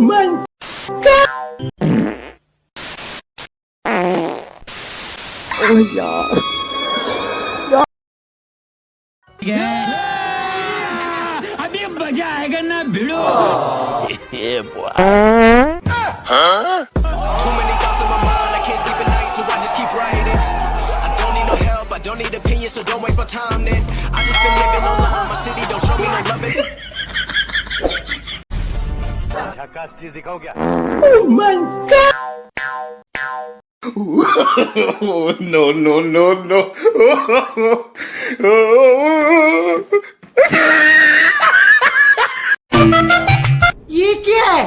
my God! Oh यार अभी मजा आएगा ना भिड़ो। Don't need opinions, so don't waste my time then. I just been living online, my city don't show me no loving. झकास चीज दिखाओ क्या? Oh my God! No no no no! ये क्या है?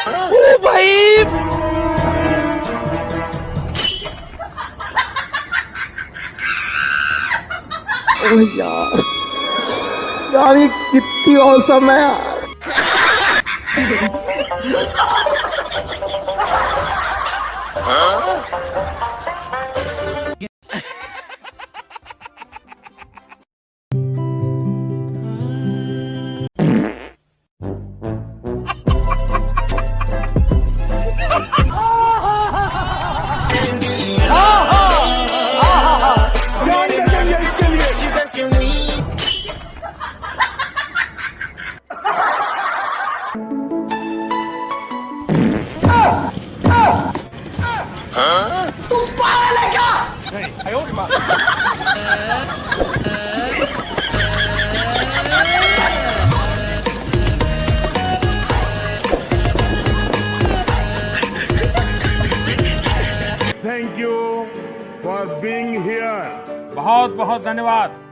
ओ भाई ओ यार यार ये कितनी औसम है यार। तुम पागल है क्या? Thank you for being here. बहुत बहुत धन्यवाद।